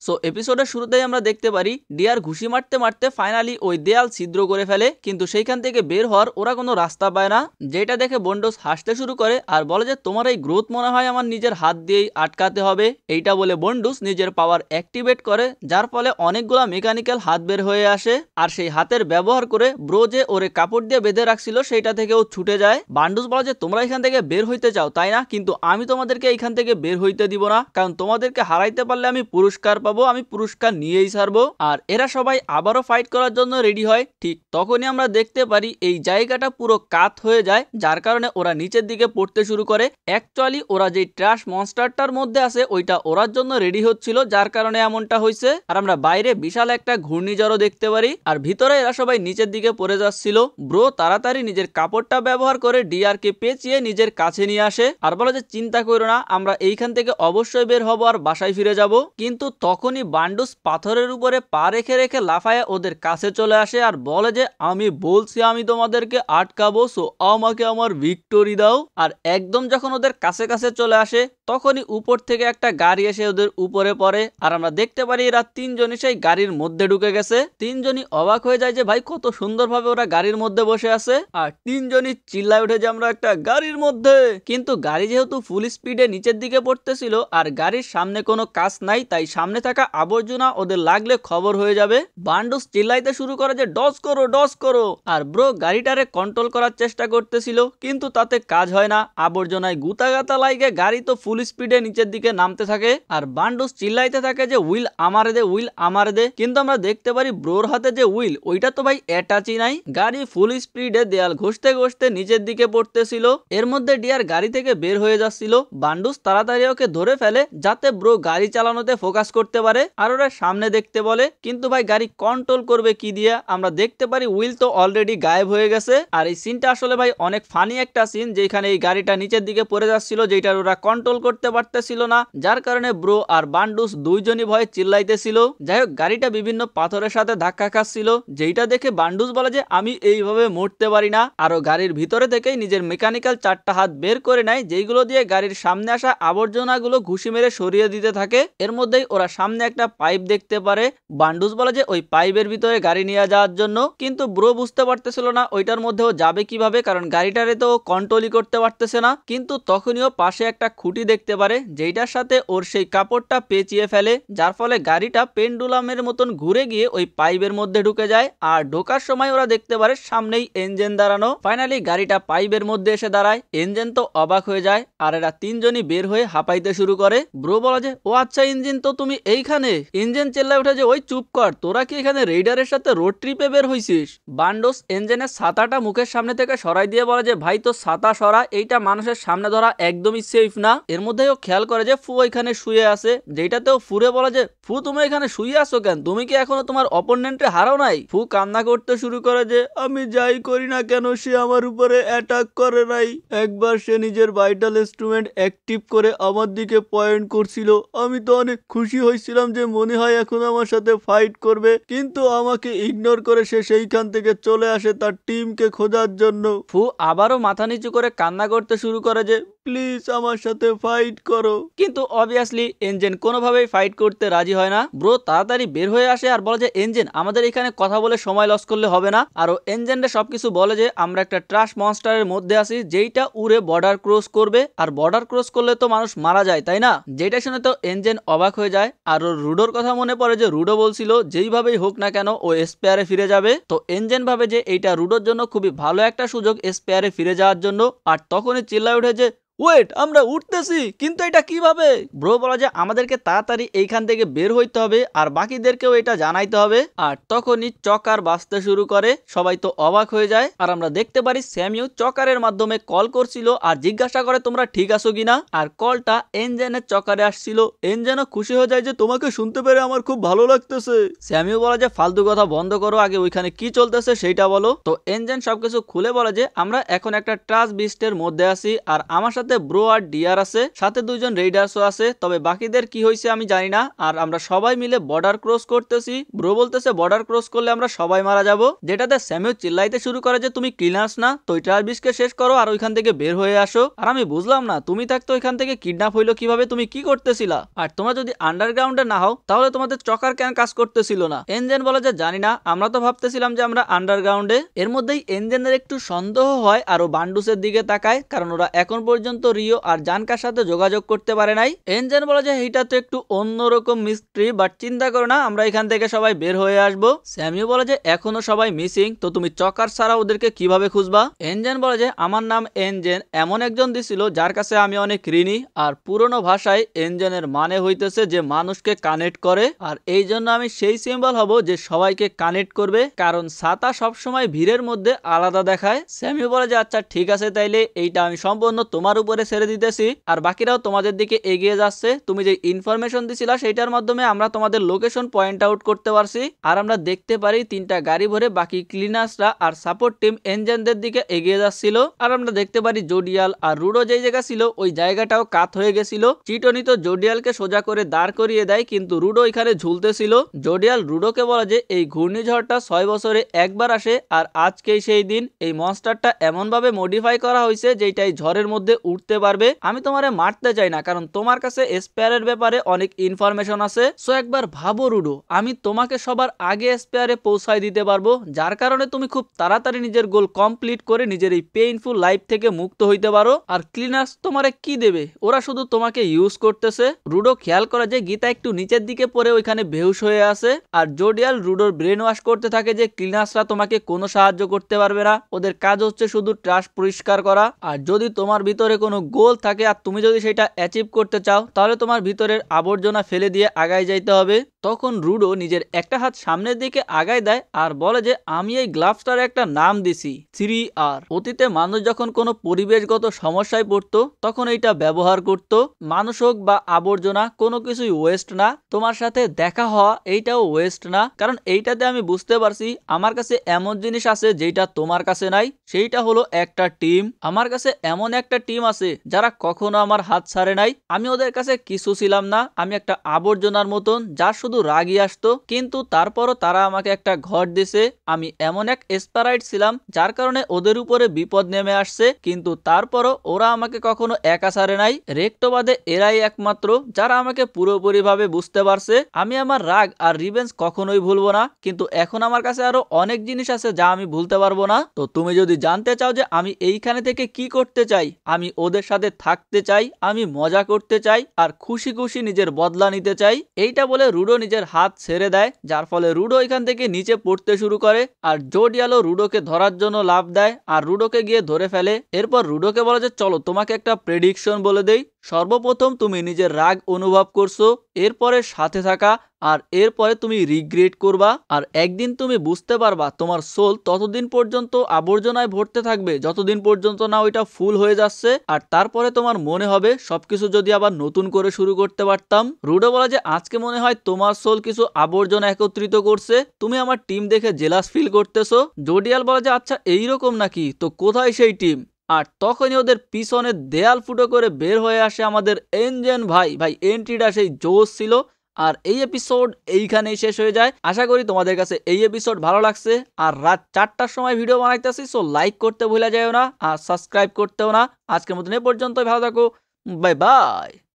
So এপিসোডের শুরুতেই আমরা দেখতে পারি ডিয়ার ঘুষি মারতে মারতে ফাইনালি ওই দেয়াল ছিদ্র করে ফেলে, কিন্তু সেইখান থেকে বের হওয়ার ওরা কোনো রাস্তা পায় না। যেটা দেখে বন্ডোস হাসতে শুরু করে আর বলে যে তোমার এই গ্রোথ মনে হয় আমার নিজের হাত দিয়েই আটকাতে হবে। এইটা বলে বন্ডুস নিজের পাওয়ার অ্যাক্টিভেট করে, যার ফলে অনেকগুলা মেকানিক্যাল হাত বের হয়ে আসে। আর সেই হাতের ব্যবহার করে ব্রো যে ওরে কাপড় দিয়ে বেঁধে রাখছিল সেইটা থেকেও ছুটে যায়। বান্ডুস বলে যে তোমরা এখান থেকে বের হইতে চাও তাই না, কিন্তু আমি তোমাদেরকে এখান থেকে বের হইতে দিব না, কারণ তোমাদেরকে হারাইতে পারলে আমি পুরস্কার পাবো, আমি পুরস্কার নিয়েই ছাড়বো। আর এরা সবাই আবারও ফাইট করার জন্য রেডি হয়। ঠিক তখনই আমরা দেখতে পারি এই জায়গাটা পুরো কাত হয়ে যায়, যার কারণে ওরা নিচের দিকে পড়তে শুরু করে। অ্যাকচুয়ালি ওরা যে ট্র্যাশ মনস্টারটার মধ্যে আছে ওইটা ওরার জন্য রেডি হচ্ছিল, যার কারণে এমনটা হয়েছে। আর আমরা বাইরে বিশাল একটা ঘূর্ণিঝড়ও দেখতে পারি, আর ভিতরে এরা সবাই নিচের দিকে পড়ে যাচ্ছিল। ব্রো তাড়াতাড়ি নিজের কাপড়টা ব্যবহার করে ডিআরকে পেঁচিয়ে নিজের কাছে নিয়ে আসে আর বলে যে চিন্তা করো না, আমরা এইখান থেকে অবশ্যই বের হব আর বাসায় ফিরে যাব। কিন্তু তখনই বান্ডুস পাথরের উপরে পা রেখে রেখে লাফায় ওদের কাছে চলে আসে আর বলে যে আমি বলছি আমি তোমাদেরকে আটকাবো, সো আমাকে আমার ভিক্টরি দাও। আর একদম যখন ওদের কাছে কাছে চলে আসে তখনই উপর থেকে একটা গাড়ি এসে ওদের উপরে পড়ে, আর আমরা দেখতে পারি এরা তিনজনই সেই গাড়ির মধ্যে ঢুকে গেছে। তিনজনই অবাক হয়ে যায় যে ভাই কত সুন্দরভাবে ওরা গাড়ির মধ্যে বসে আছে, আর তিনজনই চিল্লায় উঠে যে আমরা একটা গাড়ির মধ্যে। কিন্তু গাড়ি যেহেতু ফুল স্পিডে নিচের দিকে পড়তেছিল আর গাড়ির সামনে কোনো কাজ নাই, তাই সামনে থাকা আবর্জনা ওদের লাগলে খবর হয়ে যাবে। বান্ডুস চিল্লাইতে শুরু করে যে ডজ করো ডজ করো, আর ব্রো গাড়িটারে কন্ট্রোল করার চেষ্টা করতেছিল, কিন্তু তাতে কাজ হয় না। আবর্জনায় গুতাগাতা লাগে গাড়ি তো ফুল স্পিডে নিচের দিকে নামতে থাকে, আর বান্ডুস চিল্লাইতে থাকে যে উইল আমারে দে, উইল আমারে দে। কিন্তু আমরা দেখতে পারি ব্রোর হাতে যে উইল ওইটা তো ভাই অ্যাটাচই নাই। গাড়ি ফুল স্পিডে দেয়াল ঘষতে ঘষতে নিচের দিকে পড়তেছিল। এর মধ্যে ডিয়ার গাড়ি থেকে বের হয়ে যাচ্ছিল। বান্ডুস তাড়াতাড়ি ওকে ধরে ফেলে যাতে ব্রো গাড়ি চালানোতে ফোকাস করতে পারে, আর ওরা সামনে দেখতে বলে। কিন্তু ভাই গাড়ি কন্ট্রোল করবে কি দিয়ে? আমরা দেখতে পারি উইল তো অলরেডি গায়েব হয়ে গেছে। আর এই সিনটা আসলে ভাই অনেক ফানি একটা সিন, যেখানে এই গাড়িটা নিচের দিকে পড়ে যাচ্ছিল, যেটার ওরা কন্ট্রোল করতে পারতেছিল না, যার কারণে ব্রো আর বান্ডুস দুইজনই ভয়ে চিল্লাইতেছিল। যাই হোক গাড়িটা বিভিন্ন পাথরের সাথে ধাক্কা খাচ্ছিল, যেটা দেখে বান্ডুস বলে যে আমি এইভাবে মরতে পারি না। আরো গাড়ির ভিতরে থেকেই নিজের মেকানিক্যাল চারটা হাত বের করে নেয়, যেইগুলো দিয়ে গাড়ির সামনে আসা আবর্জনাগুলো ঘুষি মেরে সরিয়ে দিতে থাকে। এর মধ্যেই ওরা সামনে একটা পাইপ দেখতে পারে। বান্ডুস বলে যে ওই পাইপের ভিতরে গাড়ি নিয়ে যাওয়ার জন্য, কিন্তু ব্রো বুঝতে পারতেছিল না ওইটার মধ্যেও যাবে কিভাবে, কারণ গাড়িটারে তো কন্ট্রোলই করতে পারতেছে না। কিন্তু তখনইও পাশে একটা খুঁটি দেখতে পারে, যেইটার সাথে ওর সেই কাপড়টা পেঁচিয়ে ফেলে, যার ফলে গাড়িটা পেন্ডুলামের মতন ঘুরে গিয়ে ওই পাইপের মধ্যে ঢুকে যায়। আর ঢোকার সময় ওরা দেখতে পারে সামনেই ইঞ্জিন দাঁড়ানো। ফাইনালি গাড়িটা পাইপের মধ্যে এসে দাঁড়ায়। ইঞ্জিন তো অবাক হয়ে যায়, আর এরা তিনজনই বের হয়ে হাঁপাইতে শুরু করে। ব্রো বলে যে ও আচ্ছা ইঞ্জিন, তো তুমি এইখানে? ইঞ্জিন চেল্লায় ওঠে যে ওই চুপ কর, তোরা কি এখানে রেইডারের সাথে রোড ট্রিপে বের হইছিস? বান্ডোস ইঞ্জিনের ছাতাটা মুখের সামনে থেকে সরাই দিয়ে বলে যে ভাই তো ছাতা সরা, এইটা মানুষের সামনে ধরা একদমই সেফ না। এর মধ্যেও খেয়াল করে যে ফু এখানে শুয়ে আছে, যেটাতেও ফুরে বলে যে ফু তুমি এখানে শুয়ে আছো কেন? তুমি কি এখনো তোমার অপোনেন্টে হারাও নাই? ফু কান্না করতে শুরু করে যে আমি যাই করি না কেন সে আমার উপরে অ্যাটাক করে নাই। একবার সে নিজের ভাইটাল ইনস্ট্রুমেন্ট অ্যাক্টিভ করে আমার দিকে পয়েন্ট করছিল, আমি তো অনেক খুশি হয়েছিলাম যে মনে হয় এখন আমার সাথে ফাইট করবে, কিন্তু আমাকে ইগনোর করে সে সেইখান থেকে চলে আসে তার টিমকে খোঁজার জন্য। ফু আবারও মাথা নিচু করে কান্না করতে শুরু করে যে প্লিজ আমার সাথে ফাইট করো, কিন্তু অবভিয়াসলি ইঞ্জিন কোনোভাবেই ফাইট করতে রাজি হয় না। ব্রো তাড়াতাড়ি বের হয়ে আসে আর বলে যে ইঞ্জিন আমাদের এখানে কথা বলে সময় লস করলে হবে না। আর ইঞ্জিনরে সবকিছু বলে যে আমরা একটা ট্রাশ মনস্টারের মধ্যে আছি, যেইটা উড়ে বর্ডার ক্রস করবে, আর বর্ডার ক্রস করলে তো মানুষ মারা যায় তাই না? যেটা শুনে তো ইঞ্জিন অবাক হয়ে যায়, আর ওর রুডোর কথা মনে পড়ে যে রুডো বলছিল যেইভাবেই হোক না কেন ও স্পেয়ারে ফিরে যাবে। তো ইঞ্জিন ভাবে যে এইটা রুডোর জন্য খুবই ভালো একটা সুযোগ স্পেয়ারে ফিরে যাওয়ার জন্য। আর তখনই চিল্লায় উঠে যে ওয়েট, আমরা উঠতেছি, কিন্তু এটা কিভাবে? ব্রো বলা যে আমাদেরকে তাড়াতাড়ি এইখান থেকে বের হইতে হবে আর বাকিদেরকেও এটা জানাইতে হবে। আর তখনই চকার বাজতে শুরু করে, সবাই তো অবাক হয়ে যায়। আর আমরা দেখতে পারি স্যামিও চকারের মাধ্যমে কল করছিল আর জিজ্ঞাসা করে তোমরা ঠিক আছো কিনা। আর কলটা ইঞ্জিনের চকারে আসছিল। ইঞ্জিনও খুশি হয়ে যায় যে তোমাকে শুনতে পেরে আমার খুব ভালো লাগতেছে। স্যামিও বলে যে ফালতু কথা বন্ধ করো, আগে ওইখানে কি চলতেছে সেইটা বলো। তো ইঞ্জিন সবকিছু খুলে বলে যে আমরা এখন একটা ট্রাশ বিস্টের মধ্যে আছি, আর আমার সাথে সাথে ব্রো আর ডিয়ার আছে, সাথে 2জন রেইডার্সও আছে। তবে বাকিদের কি হয়েছে আমি জানি না। আর আমরা সবাই মিলে বর্ডার ক্রস করতেছি। ব্রো বলতেছে বর্ডার ক্রস করলে আমরা সবাই মারা যাব, যেটাতে স্যামিও চিল্লাইতে শুরু করে যে তুমি ক্লিনার্স না, তো টার্বিসকে শেষ করো আর ওইখান থেকে বের হয়ে আসো। আর আমি বুঝলাম না তুমি থাকতো ওইখান থেকে কিডন্যাপ হইলো কিভাবে, তুমি কি করতেছিলা? আর তোমরা যদি আন্ডারগ্রাউন্ডে না হও তাহলে তোমাদের চকার কেন কাজ করতেছিল না? এনজেন বলে যে জানি না, আমরা তো ভাবতেছিলাম যে আমরা আন্ডারগ্রাউন্ডে। এর মধ্যেই এনজেনের একটু সন্দেহ হয় আর ও বান্ডুসের দিকে তাকায়, কারণ ওরা এখন পর্যন্ত রিও আর জানকার সাথে যোগাযোগ করতে পারে নাই। এনজেন বলে যে এইটা তো একটু অন্যরকম মিস্ট্রি, বাট চিন্তা করো না, আমরা এখান থেকে সবাই বের হয়ে আসবো। স্যামিও বলে যে এখনো সবাই মিসিং, তো তুমি চকার ছাড়া ওদেরকে কিভাবে খুঁজবা? এনজেন বলে যে আমার নাম এনজেন, এমন একজন দিছিল যার কাছে আমি অনেক ঋণী। আর পুরনো ভাষায় এনজেনের মানে হইতেছে যে মানুষকে কানেক্ট করে, আর এই জন্য আমি সেই সিম্বল হব যে সবাইকে কানেক্ট করবে, কারণ ছাতা সবসময় ভিড়ের মধ্যে আলাদা দেখায়। স্যামি বলে যে আচ্ছা ঠিক আছে, তাইলে এইটা আমি সম্পূর্ণ তোমার উপরে ছেড়ে দিতেছি, আর বাকিরাও তোমাদের দিকে এগিয়ে যাচ্ছে। তুমি যে ইনফরমেশন দিছিলা সেটার মাধ্যমে আমরা তোমাদের লোকেশন পয়েন্ট আউট করতে পারছি। আর আমরা দেখতে পারি 3টা গাড়ি ভরে বাকি ক্লিনার্সরা আর সাপোর্ট টিম এনজেনদের দিকে এগিয়ে যাচ্ছিল। আর আমরা দেখতে পারি জোডিয়াল আর রুডো যেই জায়গা ছিল ওই জায়গাটাও কাত হয়ে গেছিল। চিটনি তো জোডিয়ালকে সোজা করে দাঁড় করিয়ে দেয়, কিন্তু রুডো এখানে ঝুলতেছিল। জোডিয়াল রুডোকে বলে যে এই ঘূর্ণিঝড়টা 6 বছরে একবার আসে, আর আজকেই সেই দিন। এই মনস্টারটা এমন ভাবে মডিফাই করা হয়েছে যেটাই ঝড়ের মধ্যে উঠতে পারবে। আমি তোমারে মারতে চাই না, কারণ তোমার কাছে স্পেয়ারের ব্যাপারে অনেক ইনফরমেশন আছে। সো একবার ভাবো রুডো, আমি তোমাকে সবার আগে স্পেয়ারে পৌঁছায় দিতে পারবো, যার কারণে তুমি খুব তাড়াতাড়ি নিজের গোল কমপ্লিট করে নিজের এই পেইনফুল লাইফ থেকে মুক্ত হইতে পারো। আর ক্লিনার্স তোমারে কি দেবে? ওরা শুধু তোমাকে ইউজ করতেছে। রুডো খেয়াল করে যে গীতা একটু নিচের দিকে পড়ে ওইখানে বেহুশ হয়ে আছে, আর জোডিয়াল রুডোর ব্রেন ওয়াশ করতে থাকে যে ক্লিনার্সরা তোমাকে কোনো সাহায্য করতে পারবে না, ওদের কাজ হচ্ছে শুধু ট্রাশ পরিষ্কার করা। আর যদি তোমার ভিতরে কোনো গোল থাকে আর তুমি যদি সেটা অ্যাচিভ করতে চাও, তাহলে তোমার ভিতরের আবর্জনা ফেলে দিয়ে আগায় যাইতে হবে। তখন রুডো নিজের একটা হাত সামনের দিকে আগায় দেয় আর বলে যে আমি এই গ্লাভসটার একটা নাম দিছি 3R। অতীতে মানুষ যখন কোনো পরিবেশগত সমস্যায় পড়তো তখন এইটা ব্যবহার করত। মানুষ হোক বা আবর্জনা, কোনো কিছুই ওয়েস্ট না। তোমার সাথে দেখা হওয়া এইটাও ওয়েস্ট না, কারণ এইটাতে আমি বুঝতে পারছি আমার কাছে এমন জিনিস আছে যেটা তোমার কাছে নাই, সেইটা হলো একটা টিম। আমার কাছে এমন একটা টিম আছে যারা কখনো আমার হাত ছাড়ে নাই। আমি ওদের কাছে কিছু ছিলাম না, আমি একটা আবর্জনার মতন যার শুধু রাগই আসতো, কিন্তু তারপরও তারা আমাকে একটা ঘর দিছে। আমি এমন এক স্পারাইট ছিলাম যার কারণে ওদের উপরে বিপদ নেমে আসছে, কিন্তু তারপরও ওরা আমাকে কখনো একা ছাড়ে নাই। রেক্টোবাদে এরাই একমাত্র যারা আমাকে পুরোপুরি ভাবে বুঝতে পারছে। আমি আমার রাগ আর রিভেঞ্জ কখনোই ভুলবো না, কিন্তু এখন আমার কাছে আরো অনেক জিনিস আছে যা আমি ভুলতে পারবো না। তো তুমি যদি জানতে চাও যে আমি এইখানে থেকে কি করতে চাই, আমি ওদের সাথে থাকতে চাই, আমি মজা করতে চাই, আর খুশি খুশি নিজের বদলা নিতে চাই। এইটা বলে রুডো নিজের হাত ছেড়ে দেয়, যার ফলে রুডো এখান থেকে নিচে পড়তে শুরু করে। আর জোডিয়ালো রুডোকে ধরার জন্য লাফ দেয় আর রুডোকে গিয়ে ধরে ফেলে। এরপর রুডোকে বলে যে চলো তোমাকে একটা প্রেডিকশন বলে দেই। সর্বপ্রথম তুমি নিজের রাগ অনুভব করছো, এরপরে সাথে থাকা, আর এরপরে তুমি রিগ্রেট করবা। আর একদিন তুমি বুঝতে পারবা তোমার সোল ততদিন পর্যন্ত আবর্জনায় ভরতে থাকবে যতদিন পর্যন্ত না ওইটা ফুল হয়ে যাচ্ছে, আর তারপরে তোমার মনে হবে সবকিছু যদি আবার নতুন করে শুরু করতে পারতাম। রুডো বলা যে আজকে মনে হয় তোমার সোল কিছু আবর্জনা একত্রিত করছে, তুমি আমার টিম দেখে জেলাস ফিল করতেছো। জোডিয়াল বলা যে আচ্ছা এইরকম নাকি, তো কোথায় সেই টিম? আর তখনই ওদের পিছনে দেয়াল ফুটো করে বের হয়ে আসে আমাদের এনজেন ভাই। এন্ট্রিটা সেই জোশ ছিল। আর এই এপিসোড এইখানেই শেষ হয়ে যায়। আশা করি তোমাদের কাছে এই এপিসোড ভালো লাগছে। আর রাত 4টার সময় ভিডিও বানাইতেছি, সো লাইক করতে ভুলে যাও না, আর সাবস্ক্রাইব করতেও না। আজকের মতন এ পর্যন্তই, ভালো থাকো, বাই বাই।